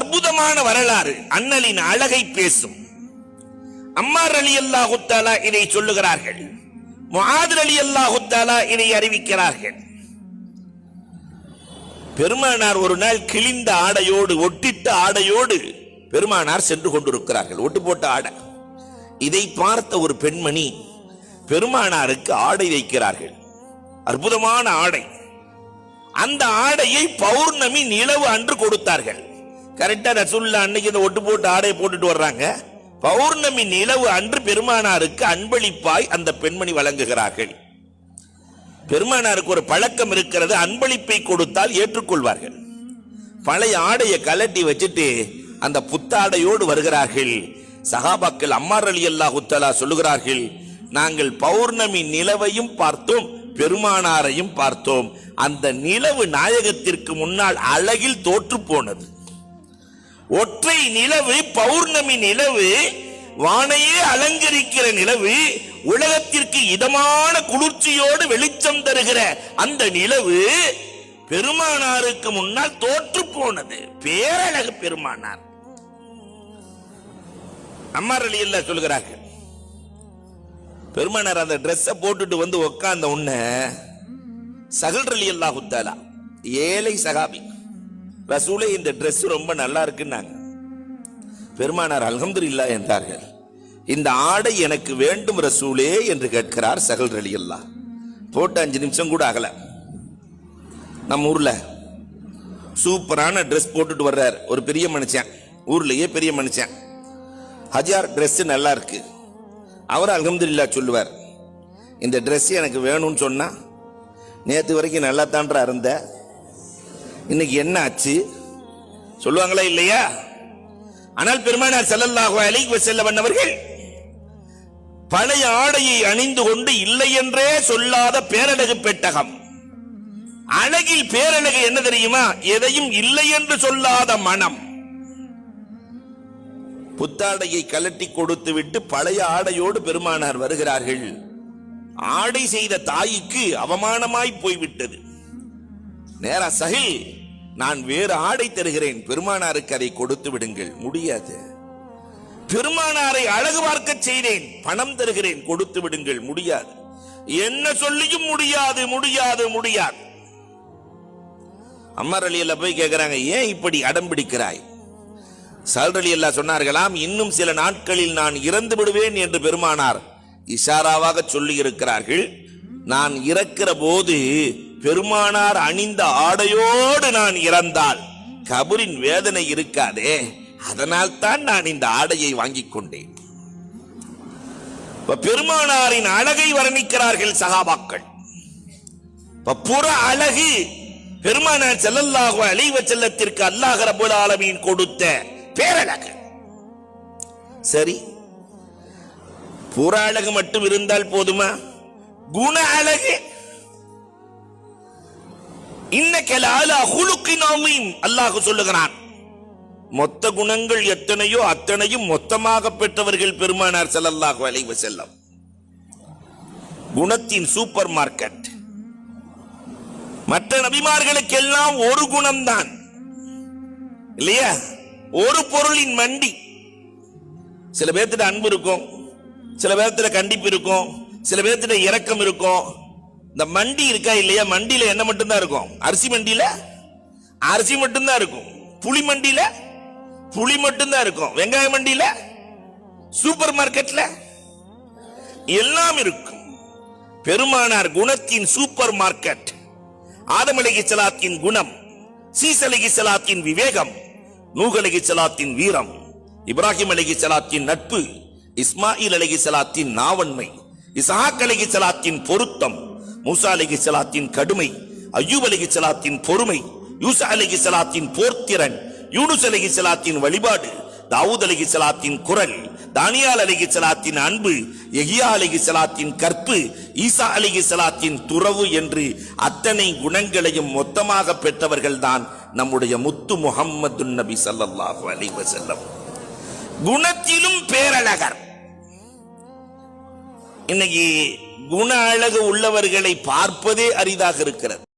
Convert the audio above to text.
அற்புதமான வரலாறு, அண்ணலின் அழகை பேசும். அம்மார் ரலியல்லாஹு தஆலா இதை சொல்லுகிறார்கள், முஆத் ரலியல்லாஹு தஆலா இதை அறிவிக்கிறார்கள். பெருமானார் ஒரு நாள் கிழிந்த ஆடையோடு, ஒட்டிட்ட ஆடையோடு பெருமானார் சென்று கொண்டிருக்கிறார்கள். ஒட்டு போட்ட ஆடை. இதை பார்த்த ஒரு பெண்மணி பெருமானாருக்கு ஆடை வைக்கிறார்கள். அற்புதமான ஆடை. அந்த ஆடையை பௌர்ணமி நிலவு அன்று கொடுத்தார்கள். கரெக்டா ரசூலுல்லாஹ் அன்னைக்கு இந்த ஒட்டு போட்டு ஆடையை போட்டுட்டு வர்றாங்க. பௌர்ணமி நிலவு அன்று பெருமானாருக்கு அன்பளிப்பாய் அந்த பெண்மணி வழங்குகிறார்கள். பெருமானாருக்கு ஒரு பழக்கம் இருக்கிறது, அன்பளிப்பை கொடுத்தால் ஏற்றுக்கொள்வார்கள். பழைய ஆடையை கலட்டி வச்சுட்டு அந்த புத்தாடையோடு வருகிறார்கள். சஹாபாக்கள் அம்மார் ரலியல்லாஹு தஆலா சொல்லுகிறார்கள், நாங்கள் பௌர்ணமி நிலவையும் பார்த்தோம், பெருமானாரையும் பார்த்தோம். அந்த நிலவு நாயகத்திற்கு முன்னால் அழகில் தோற்று போனது. ஒற்றை நிலவு, பௌர்ணமி நிலவு, வானையே அலங்கரிக்கிற நிலவு, உலகத்திற்கு இதமான குளிர்ச்சியோடு வெளிச்சம் தருகிற அந்த நிலவு பெருமானாருக்கு முன்னால் தோற்று போனது. பேரழகு பெருமானார். அம்மார் ரலியல்லாஹு சொல்கிறார்கள், பெருமானார் அந்த டிரெஸ் போட்டுட்டு வந்து உட்கார்ந்த உடனே சஹல் ரலியல்லாஹு தஆலா, ஏழை சஹாபி, ரசூலே இந்த டிரெஸ் ரொம்ப நல்லா இருக்குன்னாங்க. பெருமானார் அல்ஹம்துலில்லாஹ் என்றார்கள். இந்த ஆடை எனக்கு வேண்டும் ரசூலே என்று கேட்கிறார் சஹல் ரலியல்லாஹு. போட்டு 5 நிமிஷம் கூட ஆகல. நம்ம ஊர்ல சூப்பரான டிரெஸ் போட்டுட்டு வர்றார் ஒரு பெரிய மனுஷன், ஊர்லயே பெரிய மனுஷன். ஹஜார் டிரெஸ் நல்லா இருக்கு. அவர் அல்ஹம்துலில்லாஹ் சொல்லுவார், இந்த டிரெஸ் எனக்கு வேணும்னு சொன்னா, நேற்று வரைக்கும் நல்லா தான்றா இருந்த, இன்னைக்கு என்ன ஆச்சு சொல்லுவாங்களா இல்லையா? ஆனால் பெருமானார் ஸல்லல்லாஹு அலைஹி வஸல்லம் அவர்கள் பழைய ஆடையை அணிந்து கொண்டு இல்லை என்றே சொல்லாத பேரழகு பெட்டகம். அழகில் பேரழகு என்ன தெரியுமா? எதையும் இல்லை என்று சொல்லாத மனம். புத்தாடையை கலட்டி கொடுத்து விட்டு பழைய ஆடையோடு பெருமானார் வருகிறார்கள். ஆடை செய்த தாய்க்கு அவமானமாய் போய்விட்டது. நேரா சஹில், நான் வேறு ஆடை தருகிறேன், பெருமானாருக்கு அதை கொடுத்து விடுங்கள். முடியாது. பெருமானாரை அழகு பார்க்க செய்தேன், பணம் தருகிறேன், கொடுத்து விடுங்கள். முடியாது. என்ன சொல்லியும் முடியாது, முடியாது, முடியாது. அம்மார் ரலியல்லாஹு போய் கேட்கிறாங்க, ஏன் இப்படி அடம் பிடிக்கிறாய்? சஹல் ரலியல்லாஹு சொன்னார்களாம், இன்னும் சில நாட்களில் நான் இறந்து விடுவேன் என்று பெருமானார் இஷாராவாக சொல்லி இருக்கிறார்கள். நான் இறக்கிற போது பெருமானார் அணிந்த ஆடையோடு நான் இறந்தால் கபரின் வேதனை இருக்காதே, அதனால் தான் நான் இந்த ஆடையை வாங்கிக் கொண்டேன். பெருமானாரின் அழகை வர்ணிக்கிறார்கள் சஹாபாக்கள். புற அழகு பெருமானார் ஸல்லல்லாஹு அலைஹி வஸல்லத்திற்கு அல்லாஹ் ரப்பல் ஆலமீன் கொடுத்த பேரழகு. சரி, புற அழகு மட்டும் இருந்தால் போதுமா? குண அழகு. இன்னக லஅலா குலுகின் அதீம் அல்லாஹ் சொல்லுகிறான். மொத்த குணங்கள் எத்தனையோ அத்தனையும் மொத்தமாக பெற்றவர்கள் பெருமானார் ஸல்லல்லாஹு அலைஹி வஸல்லம். குணத்தின் சூப்பர் மார்க்கெட். மற்ற நபிமார்களுக்கெல்லாம் ஒரு குணம்தான் இல்லையா? ஒரு பொருளின் மண்டி. சில பேர்த்திட்ட அன்பு இருக்கும், சில பேர்த்திட்ட கண்டிப்பு இருக்கும், சில பேர்த்திட்ட இரக்கம் இருக்கும். இந்த மண்டி இருக்கா இல்லையா? மண்டியில என்ன மட்டும்தான் இருக்கும்? அரிசி மண்டியில அரிசி மட்டும்தான் இருக்கும். புளி மண்டியில புளி மட்டும்தான் இருக்கும். வெங்காய மண்டியில, சூப்பர் மார்க்கெட்ல எல்லாம் இருக்கும். பெருமானார் குணத்தின் சூப்பர் மார்க்கெட். ஆதம் அலைஹிஸ்ஸலாத்தின் குணம், சீஸ் அலைஹிஸ்ஸலாத்தின் விவேகம், நூஹ் அலைஹிஸ்ஸலாத்தின் வீரம், இப்ராஹிம் அலைஹிஸ்ஸலாத்தின் நட்பு, இஸ்மாயில் அலைஹிஸ்ஸலாத்தின் நாவன்மை, இஸ்ஹாக் அலைஹிஸ்ஸலாத்தின் பொருத்தம், மூசா அலைஹிஸ்ஸலாத்தின் கடுமை, அய்யூப் அலைஹிஸ்ஸலாத்தின் பொறுமை, யூசா அலைஹிஸ்ஸலாத்தின் போர்த்திறன், யூனுஸ் அலைஹிஸ்ஸலாத்தின் வழிபாடு, தாவூத் அலைஹிஸ்ஸலாத்தின் குரல், தானியால் அலைஹிஸ்ஸலாத்தின் அன்பு, யஹ்யா அலைஹிஸ்ஸலாத்தின் கற்பு, ஈசா அலைஹிஸ்ஸலாத்தின் துறவு என்று அத்தனை குணங்களையும் மொத்தமாக பெற்றவர்கள் தான் நம்முடைய முத்து முஹம்மது நபி ஸல்லல்லாஹு அலைஹி வஸல்லம். குணத்திலும் பேரழகர். இன்னைக்கு குண அழகு உள்ளவர்களை பார்ப்பதே அரிதாக இருக்கிறது.